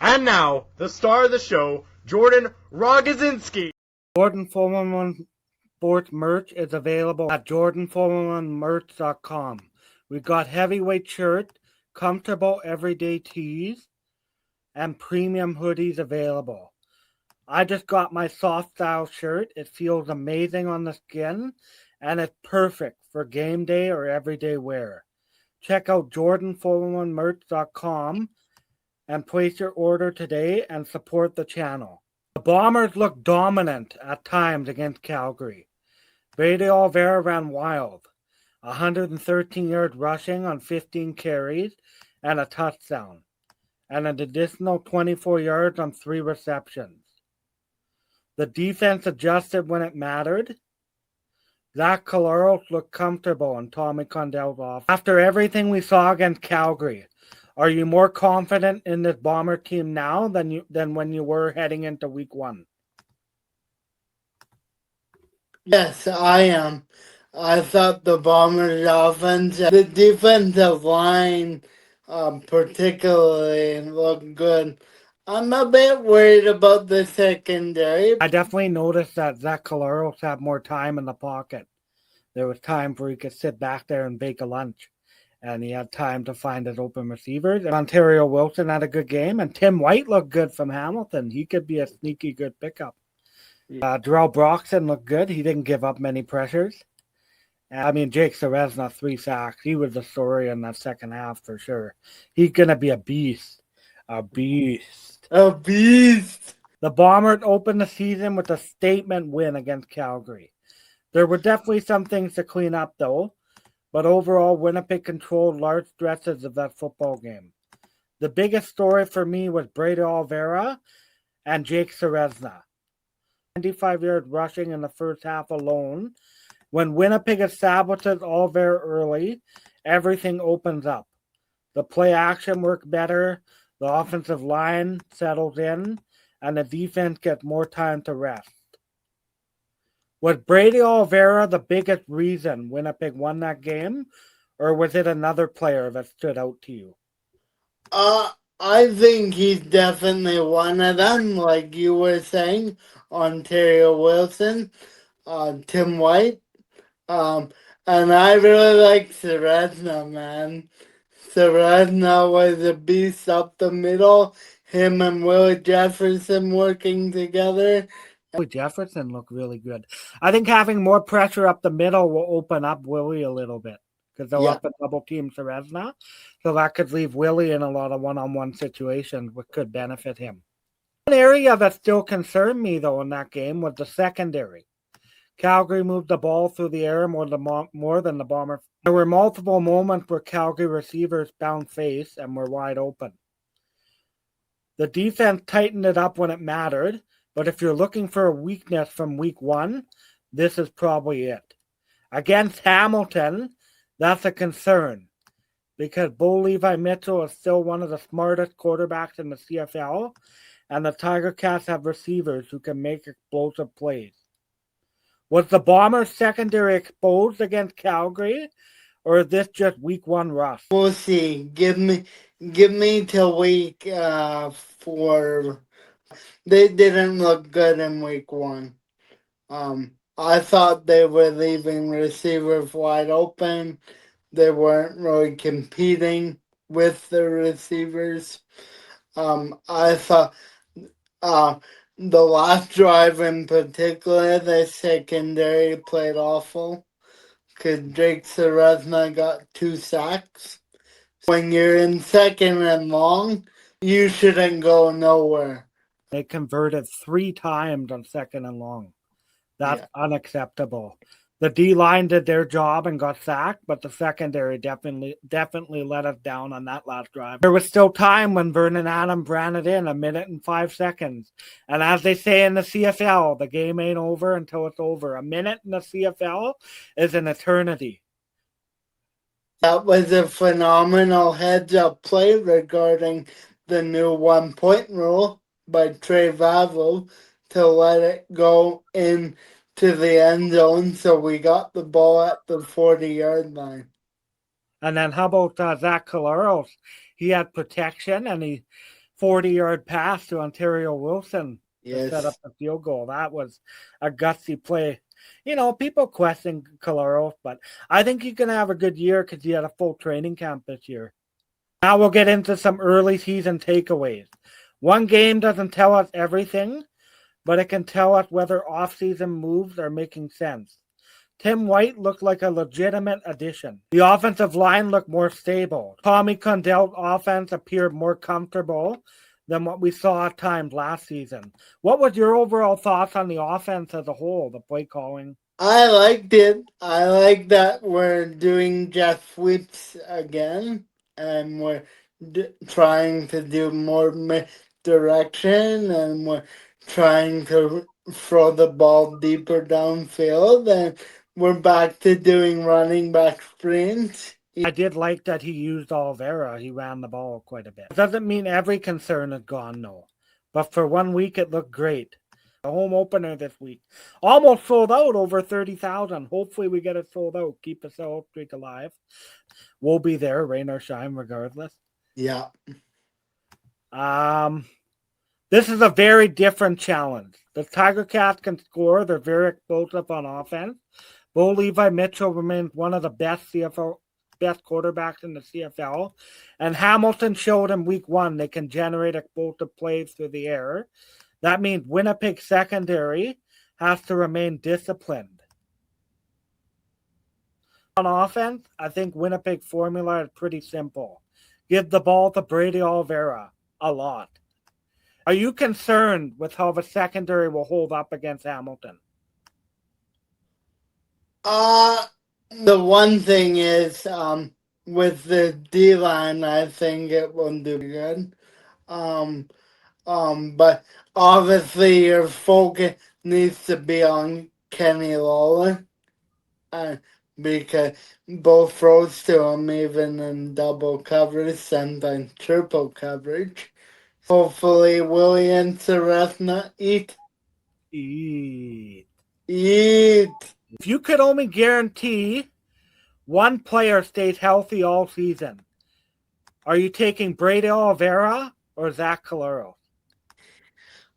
And now, the star of the show, Jordan Rogozinski. Jordan 411 Sports merch is available at jordan411merch.com. We've got heavyweight shirt, comfortable everyday tees, and premium hoodies available. I just got my soft style shirt. It feels amazing on the skin, and it's perfect for game day or everyday wear. Check out jordan411merch.com and place your order today and support the channel. The Bombers looked dominant at times against Calgary. Brady Oliveira ran wild, 113 yards rushing on 15 carries and a touchdown, and an additional 24 yards on 3 receptions. The defense adjusted when it mattered. Zach Collaros looked comfortable in Tommy Condell's offense. After everything we saw against Calgary, are you more confident in this Bomber team now than when you were heading into week 1? Yes, I am. I thought the Bombers' offense, the defensive line particularly looked good. I'm a bit worried about the secondary. I definitely noticed that Zach Collaros had more time in the pocket. There was time where he could sit back there and bake a lunch. And he had time to find his open receivers. And Ontario Wilson had a good game, and Tim White looked good from Hamilton. He could be a sneaky good pickup. Darrell Broxton looked good. He didn't give up many pressures. I mean, Jake Serezna, 3 sacks. He was the story in that second half for sure. He's going to be a beast. A beast. A beast. The Bombers opened the season with a statement win against Calgary. There were definitely some things to clean up, though. But overall, Winnipeg controlled large stretches of that football game. The biggest story for me was Brady Oliveira and Jake Serezna. 95-yard rushing in the first half alone. When Winnipeg establishes Oliveira early, everything opens up. The play action worked better, the offensive line settles in, and the defense gets more time to rest. Was Brady Oliveira the biggest reason Winnipeg won that game, or was it another player that stood out to you? I think he's definitely one of them, like you were saying, Ontario Wilson, Tim White, and I really like Serezna, man. Serezna was a beast up the middle, him and Willie Jefferson working together. Willie Jefferson looked really good. I think having more pressure up the middle will open up Willie a little bit because they'll up and double team Serezna. So that could leave Willie in a lot of one-on-one situations, which could benefit him. One area that still concerned me, though, in that game was the secondary. Calgary moved the ball through the air more than the Bombers. There were multiple moments where Calgary receivers found face and were wide open. The defense tightened it up when it mattered. But if you're looking for a weakness from week 1, this is probably it. Against Hamilton, that's a concern because Bo Levi Mitchell is still one of the smartest quarterbacks in the CFL, and the Tiger Cats have receivers who can make explosive plays. Was the Bombers' secondary exposed against Calgary, or is this just week 1 rust? We'll see. Give me till week 4. They didn't look good in week 1. I thought they were leaving receivers wide open. They weren't really competing with the receivers. I thought the last drive in particular, the secondary played awful because Jake Serezna got 2 sacks. When you're in second and long, you shouldn't go nowhere. They converted 3 times on second and long. That's unacceptable. The D-line did their job and got sacked, but the secondary definitely let us down on that last drive. There was still time when Vernon Adams ran it in 1 minute and 5 seconds. And as they say in the CFL, the game ain't over until it's over. 1 minute in the CFL is an eternity. That was a phenomenal heads-up play regarding the new 1-point rule by Trey Vavlo to let it go into the end zone, so we got the ball at the 40-yard line. And then how about Zach Collaros? He had protection, and he 40-yard pass to Ontario Wilson to set up Yes. the field goal. That was a gutsy play. People question Collaros, but I think he can have a good year because he had a full training camp this year. Now we'll get into some early season takeaways. One game doesn't tell us everything, but it can tell us whether off-season moves are making sense. Tim White looked like a legitimate addition. The offensive line looked more stable. Tommy Condell's offense appeared more comfortable than what we saw at times last season. What was your overall thoughts on the offense as a whole, the play calling? I liked it. I like that we're doing jet sweeps again, and we're trying to do more direction, and we're trying to throw the ball deeper downfield, and we're back to doing running back sprints. I did like that he used Oliveira. He ran the ball quite a bit. It doesn't mean every concern is gone, no. But for 1 week, it looked great. The home opener this week. Almost sold out, over 30,000. Hopefully we get it sold out. Keep the sell streak alive. We'll be there, rain or shine, regardless. Yeah. This is a very different challenge. The Tiger Cats can score. They're very explosive on offense. Bo Levi Mitchell remains one of the best quarterbacks in the CFL. And Hamilton showed in week 1 they can generate explosive plays through the air. That means Winnipeg secondary has to remain disciplined. On offense, I think Winnipeg formula is pretty simple. Give the ball to Brady Oliveira a lot. Are you concerned with how the secondary will hold up against Hamilton? The one thing is, with the D-line, I think it will do good. But obviously your focus needs to be on Kenny Lawler, because both throws to him, even in double coverage, sometimes triple coverage. Hopefully William Serafna eat. If you could only guarantee one player stays healthy all season, are you taking Brady Oliveira or Zach Collaros?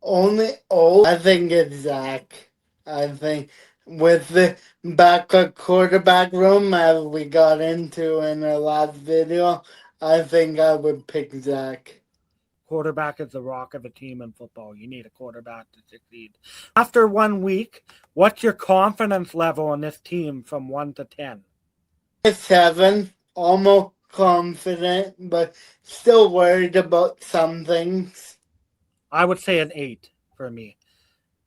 I think it's Zach. I think with the backup quarterback room, as we got into in our last video, I think I would pick Zach. Quarterback is the rock of a team in football. You need a quarterback to succeed. After 1 week, what's your confidence level on this team from 1 to 10? 7, almost confident, but still worried about some things. I would say an 8 for me.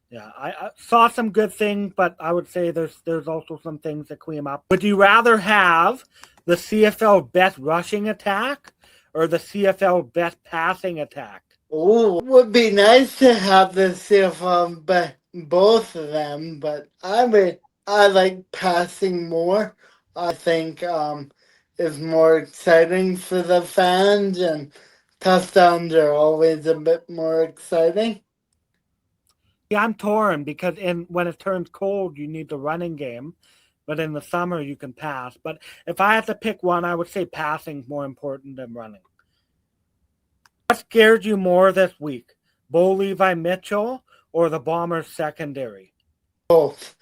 Yeah, I saw some good things, but I would say there's also some things that clean up. Would you rather have the CFL best rushing attack or the CFL best passing attack? Oh, would be nice to have the CFL, but both of them. But I like passing more. I think is more exciting for the fans, and touchdowns are always a bit more exciting. Yeah, I'm torn because when it turns cold, you need the running game, but in the summer you can pass. But if I had to pick one, I would say passing more important than running. What scared you more this week, Bo Levi Mitchell or the Bombers secondary? Both.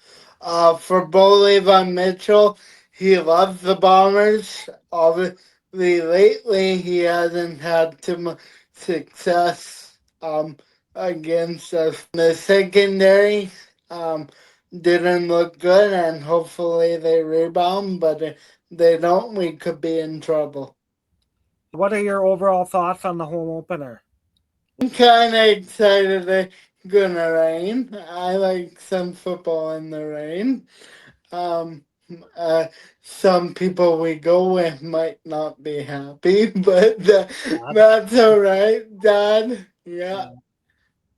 For Bo Levi Mitchell, he loves the Bombers. Obviously, lately he hasn't had too much success against us. The secondary didn't look good, and hopefully they rebound, but if they don't, we could be in trouble. What are your overall thoughts on the home opener? I'm kind of excited it's gonna rain. I like some football in the rain. Um, some people we go with might not be happy, but that's all right, Dad. Yeah.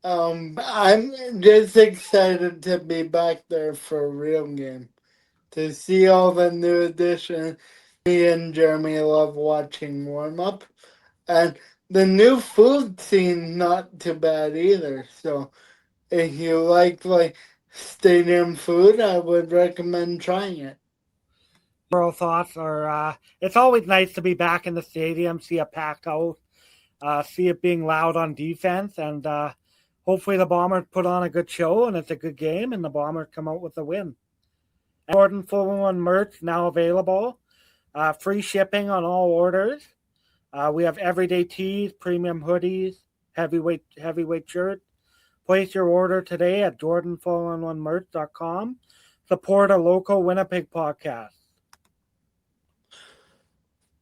I'm just excited to be back there for a real game, to see all the new additions. Me and Jeremy love watching warm up, and the new food scene not too bad either. So if you like stadium food, I would recommend trying it. Overall thoughts are it's always nice to be back in the stadium, see a packed house. see it being loud on defense, and hopefully the Bombers put on a good show and it's a good game and the Bombers come out with a win. Jordan 411 merch now available. Free shipping on all orders. We have everyday tees, premium hoodies, heavyweight shirt. Place your order today at jordan411merch.com. Support a local Winnipeg podcast.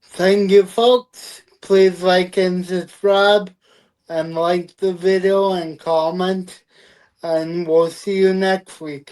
Thank you, folks. Please like and subscribe and like the video and comment. And we'll see you next week.